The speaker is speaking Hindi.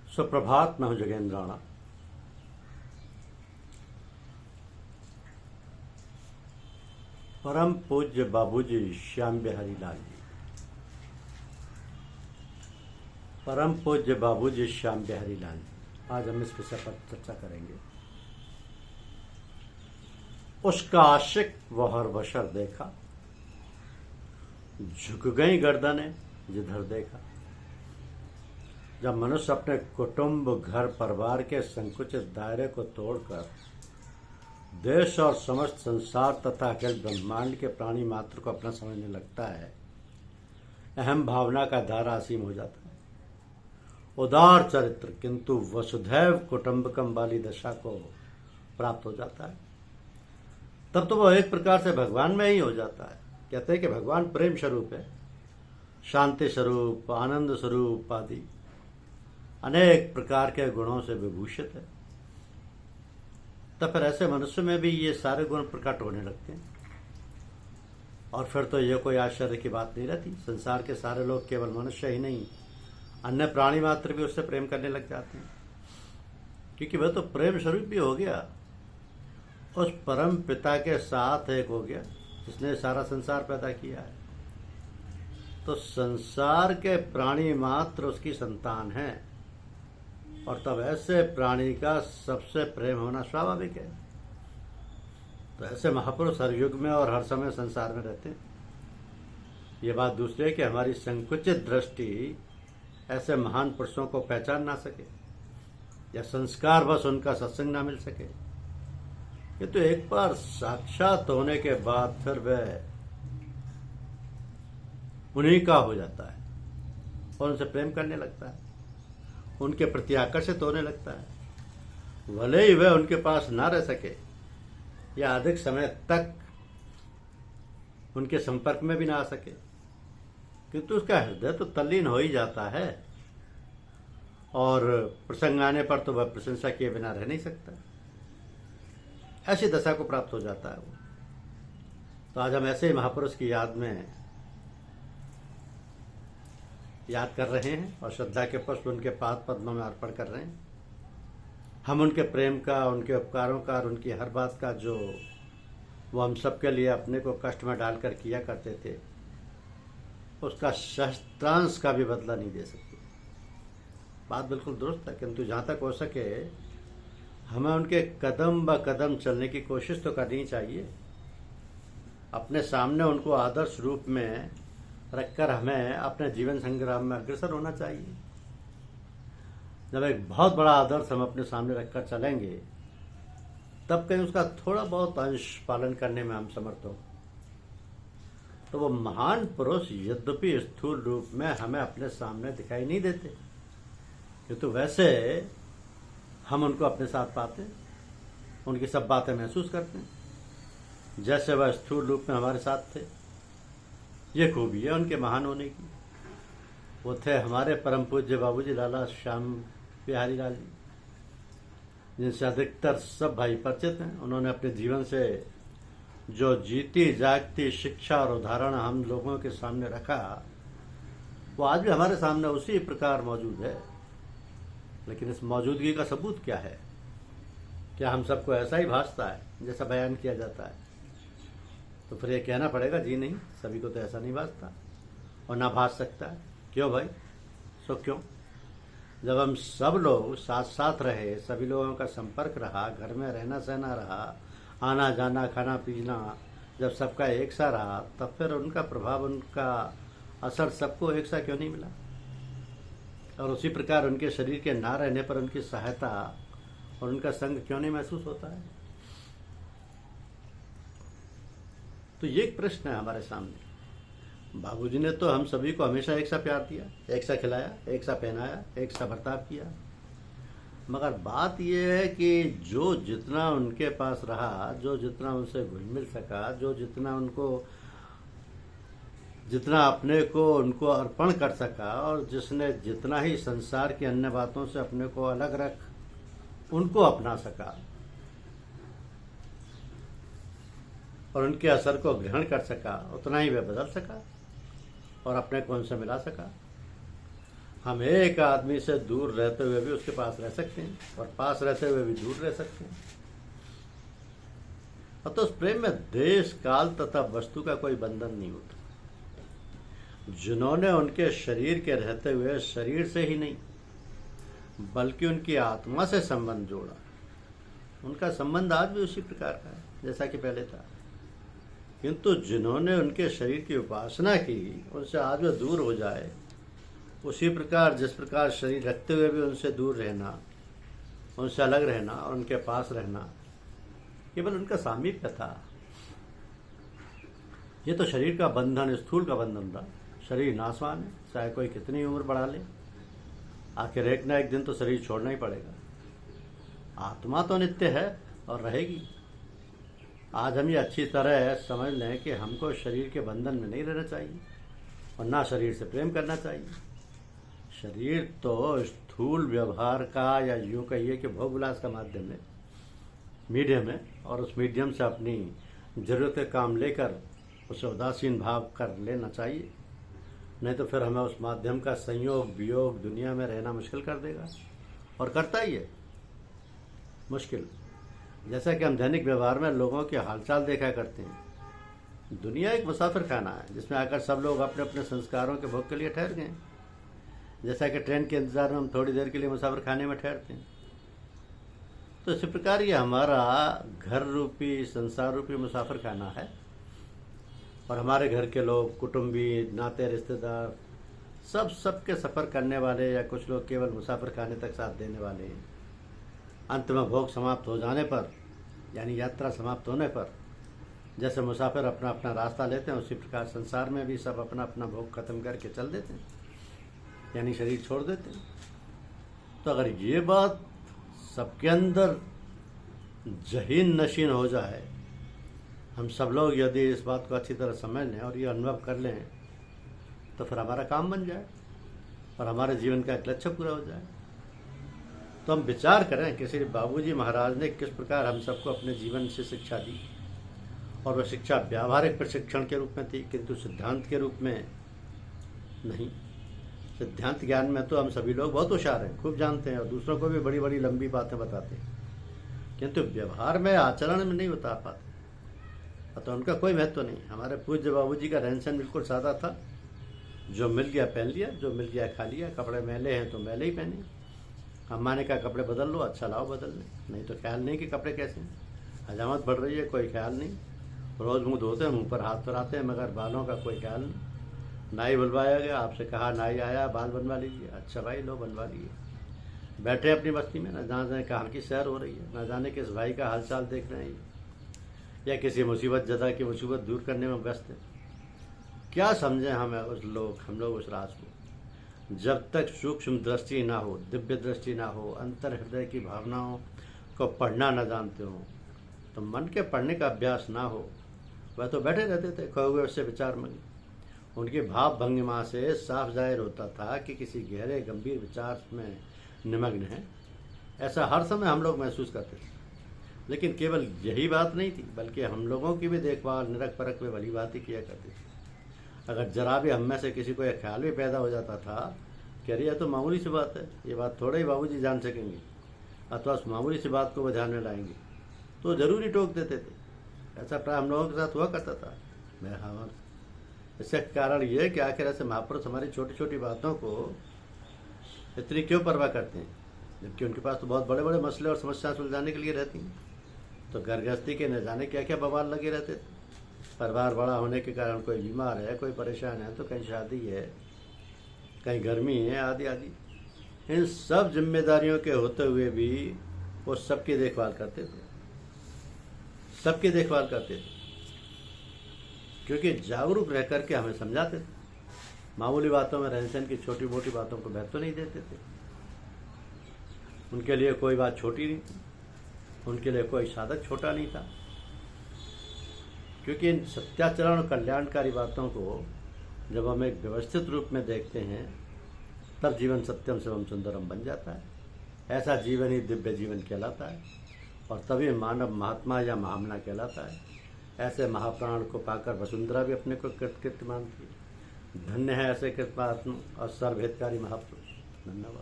सुप्रभात। मैं हूं जगेंद्र राणा। परम पूज्य बाबूजी श्याम बिहारी लाल जी। परम पूज्य बाबूजी श्याम बिहारी लाल जी, आज हम इस विषय पर चर्चा करेंगे। उसका आशिक वह हर बशर देखा, झुक गई गर्दनें जिधर देखा। जब मनुष्य अपने कुटुंब, घर परिवार के संकुचित दायरे को तोड़कर देश और समस्त संसार तथा अखिल ब्रह्मांड के प्राणी मात्र को अपना समझने लगता है, अहम भावना का धारा असीम हो जाता है। उदार चरित्र किंतु वसुधैव कुटुंबकम वाली दशा को प्राप्त हो जाता है। तब तो वह एक प्रकार से भगवान में ही हो जाता है। कहते हैं कि भगवान प्रेम स्वरूप है, शांति स्वरूप, आनंद स्वरूप आदि अनेक प्रकार के गुणों से विभूषित है। तब फिर ऐसे मनुष्य में भी ये सारे गुण प्रकट होने लगते हैं, और फिर तो ये कोई आश्चर्य की बात नहीं रहती। संसार के सारे लोग, केवल मनुष्य ही नहीं, अन्य प्राणी मात्र भी उससे प्रेम करने लग जाते हैं, क्योंकि वह तो प्रेम स्वरूप भी हो गया, उस परम पिता के साथ एक हो गया जिसने सारा संसार पैदा किया है। तो संसार के प्राणी मात्र उसकी संतान है, और तब ऐसे प्राणी का सबसे प्रेम होना स्वाभाविक है। तो ऐसे महापुरुष हर युग में और हर समय संसार में रहते हैं। ये बात दूसरी है कि हमारी संकुचित दृष्टि ऐसे महान पुरुषों को पहचान ना सके, या संस्कार बस उनका सत्संग ना मिल सके। ये तो एक बार साक्षात होने के बाद फिर वह उन्हीं का हो जाता है और उनसे प्रेम करने लगता है, उनके प्रति आकर्षित होने लगता है। भले ही वह उनके पास ना रह सके या अधिक समय तक उनके संपर्क में भी ना आ सके, किंतु उसका हृदय तो तल्लीन हो ही जाता है, और प्रसंग आने पर तो वह प्रशंसा किए बिना रह नहीं सकता। ऐसी दशा को प्राप्त हो जाता है वो। तो आज हम ऐसे ही महापुरुष की याद कर रहे हैं और श्रद्धा के पुष्प उनके पाद पद्मों में अर्पण कर रहे हैं। हम उनके प्रेम का, उनके उपकारों का और उनकी हर बात का जो वो हम सबके लिए अपने को कष्ट में डालकर किया करते थे, उसका सहस्त्रांश का भी बदला नहीं दे सकते। बात बिल्कुल दुरुस्त है, किंतु जहाँ तक हो सके हमें उनके कदम ब कदम चलने की कोशिश तो करनी चाहिए। अपने सामने उनको आदर्श रूप में रखकर हमें अपने जीवन संग्राम में अग्रसर होना चाहिए। जब एक बहुत बड़ा आदर्श हम अपने सामने रखकर चलेंगे, तब कहीं उसका थोड़ा बहुत अंश पालन करने में हम समर्थ हों, तो वो महान पुरुष यद्यपि स्थूल रूप में हमें अपने सामने दिखाई नहीं देते, किंतु वैसे हम उनको अपने साथ पाते, उनकी सब बातें महसूस करते हैं जैसे वह स्थूल रूप में हमारे साथ थे। ये खूबी है उनके महान होने की। वो थे हमारे परम पूज्य बाबूजी लाला श्याम बिहारी लाल जी, जिनसे अधिकतर सब भाई परिचित हैं। उन्होंने अपने जीवन से जो जीती जागती शिक्षा और उदाहरण हम लोगों के सामने रखा, वो आज भी हमारे सामने उसी प्रकार मौजूद है। लेकिन इस मौजूदगी का सबूत क्या है? क्या हम सबको ऐसा ही भासता है जैसा बयान किया जाता है? तो फिर ये कहना पड़ेगा, जी नहीं, सभी को तो ऐसा नहीं भासता और ना भास सकता है। क्यों भाई? सो क्यों? जब हम सब लोग साथ साथ रहे, सभी लोगों का संपर्क रहा, घर में रहना सहना रहा, आना जाना, खाना पीना जब सबका एक सा रहा, तब फिर उनका प्रभाव, उनका असर सबको एक सा क्यों नहीं मिला? और उसी प्रकार उनके शरीर के ना रहने पर उनकी सहायता और उनका संग क्यों नहीं महसूस होता है? तो ये एक प्रश्न है हमारे सामने। बाबूजी ने तो हम सभी को हमेशा एक सा प्यार दिया, एक सा खिलाया, एक सा पहनाया, एक सा बर्ताव किया। मगर बात यह है कि जो जितना उनके पास रहा, जो जितना उनसे घुल मिल सका, जो जितना अपने को उनको अर्पण कर सका, और जिसने जितना ही संसार की अन्य बातों से अपने को अलग रख उनको अपना सका और उनके असर को ग्रहण कर सका, उतना ही वह बदल सका और अपने को उनसे मिला सका। हम एक आदमी से दूर रहते हुए भी उसके पास रह सकते हैं और पास रहते हुए भी दूर रह सकते हैं। तो उस प्रेम में देश, काल तथा वस्तु का कोई बंधन नहीं होता। जिन्होंने उनके शरीर के रहते हुए शरीर से ही नहीं बल्कि उनकी आत्मा से संबंध जोड़ा, उनका संबंध आज भी उसी प्रकार का है जैसा कि पहले था। किंतु जिन्होंने उनके शरीर की उपासना की, उनसे आज वे दूर हो जाए, उसी प्रकार जिस प्रकार शरीर रखते हुए भी उनसे दूर रहना, उनसे अलग रहना और उनके पास रहना केवल उनका सामीप्य था। ये तो शरीर का बंधन, स्थूल का बंधन था। शरीर नाशवान है, चाहे कोई कितनी उम्र बढ़ा ले, आखिर एक ना एक दिन तो शरीर छोड़ना ही पड़ेगा। आत्मा तो नित्य है और रहेगी। आज हम ये अच्छी तरह समझ लें कि हमको शरीर के बंधन में नहीं रहना चाहिए और ना शरीर से प्रेम करना चाहिए। शरीर तो स्थूल व्यवहार का, या यूँ कहिए कि भोग विलास का माध्यम है, मीडियम है, और उस मीडियम से अपनी जरूरत के काम लेकर उसे उदासीन भाव कर लेना चाहिए। नहीं तो फिर हमें उस माध्यम का संयोग वियोग दुनिया में रहना मुश्किल कर देगा, और करता ही है मुश्किल। जैसा कि हम दैनिक व्यवहार में लोगों के हालचाल देखा करते हैं। दुनिया एक मुसाफिर खाना है जिसमें आकर सब लोग अपने अपने संस्कारों के भोग के लिए ठहर गए। जैसा कि ट्रेन के इंतजार में हम थोड़ी देर के लिए मुसाफिर खाने में ठहरते हैं, तो इसी प्रकार ये हमारा घर रूपी, संसार रूपी मुसाफिर खाना है। और हमारे घर के लोग, कुटुंबी, नाते, रिश्तेदार सबके सफ़र करने वाले, या कुछ लोग केवल मुसाफिर खाने तक साथ देने वाले हैं। अंत में भोग समाप्त हो जाने पर, यानी यात्रा समाप्त होने पर, जैसे मुसाफिर अपना अपना रास्ता लेते हैं, उसी प्रकार संसार में भी सब अपना अपना भोग खत्म करके चल देते हैं, यानी शरीर छोड़ देते हैं। तो अगर ये बात सबके अंदर जहीन नशीन हो जाए, हम सब लोग यदि इस बात को अच्छी तरह समझ लें और ये अनुभव कर लें, तो फिर हमारा काम बन जाए और हमारे जीवन का एक लक्ष्य पूरा हो जाए। तो हम विचार करें किसी बाबूजी महाराज ने किस प्रकार हम सबको अपने जीवन से शिक्षा दी, और वह शिक्षा व्यावहारिक प्रशिक्षण के रूप में थी, किंतु सिद्धांत के रूप में नहीं। सिद्धांत ज्ञान में तो हम सभी लोग बहुत होशियार हैं, खूब जानते हैं और दूसरों को भी बड़ी बड़ी लंबी बातें बताते हैं, किंतु व्यवहार में, आचरण में नहीं बता पाते। तो उनका कोई महत्व नहीं। हमारे पूज्य बाबूजी का रहन सहन बिल्कुल सादा था। जो मिल गया पहन लिया, जो मिल गया खा लिया। कपड़े मैले हैं तो मैले ही पहने। अम्मा ने कहा कपड़े बदल लो, अच्छा लाओ बदल ले, नहीं तो ख्याल नहीं कि कपड़े कैसे हैं। हजामत बढ़ रही है, कोई ख्याल नहीं। रोज़ मुँह धोते हैं, मुँह पर हाथ फैलाते हैं, मगर बालों का कोई ख्याल नहीं। नाई बुलवाया गया, आपसे कहा नाई आया, बाल बनवा लीजिए। अच्छा भाई लो बनवा लिए। बैठे अपनी बस्ती में, न जाने कहाँ की सैर हो रही है, न जाने किस भाई का हालचाल देख रहे हैं, या किसी मुसीबत ज़दा की मुसीबत दूर करने में व्यस्त है। क्या समझें हम लोग उस राज को। जब तक सूक्ष्म दृष्टि ना हो, दिव्य दृष्टि ना हो, अंतर हृदय की भावनाओं को पढ़ना न जानते हो, तो मन के पढ़ने का अभ्यास ना हो, वह तो बैठे रहते थे खोए हुए उससे विचार में। उनकी भाव भंगिमा से साफ जाहिर होता था कि किसी गहरे गंभीर विचार में निमग्न है। ऐसा हर समय हम लोग महसूस करते थे। लेकिन केवल यही बात नहीं थी, बल्कि हम लोगों की भी देखभाल निरख परख में भली बात ही किया करती थी। अगर जरा भी हम में से किसी को एक ख्याल भी पैदा हो जाता था कि अरे यह तो मामूली सी बात है, ये बात थोड़े ही बाबूजी जान सकेंगे, अथवा उस मामूली सी बात को वो ध्यान में लाएंगे, तो जरूर ही टोक देते थे। ऐसा प्राय हम लोगों के साथ हुआ करता था। इसका कारण ये है कि आखिर ऐसे महापुरुष हमारी छोटी छोटी बातों को इतनी क्यों परवाह करते हैं, जबकि उनके पास तो बहुत बड़े बड़े मसले और समस्याएं सुलझाने के लिए रहती हैं। तो घर गृहस्थी के न जाने क्या क्या बवाल लगे रहते थे। परिवार बड़ा होने के कारण कोई बीमार है, कोई परेशान है, तो कहीं शादी है, कहीं गर्मी है, आदि आदि। इन सब जिम्मेदारियों के होते हुए भी वो सबकी देखभाल करते थे, सबकी देखभाल करते थे, क्योंकि जागरूक रह करके हमें समझाते थे। मामूली बातों में, रहन सहन की छोटी मोटी बातों को महत्व नहीं देते थे। उनके लिए कोई बात छोटी नहीं थी, उनके लिए कोई साधक छोटा नहीं था, क्योंकि इन सत्याचरण और कल्याणकारी बातों को जब हम एक व्यवस्थित रूप में देखते हैं, तब जीवन सत्यम शिवम सुंदरम बन जाता है। ऐसा जीवन ही दिव्य जीवन कहलाता है, और तभी मानव महात्मा या महामना कहलाता है। ऐसे महाप्राण को पाकर वसुंधरा भी अपने को कृतकृत्य मानती है। धन्य है ऐसे कृतमात्म और सर्वहितकारी महापुरुष। धन्यवाद।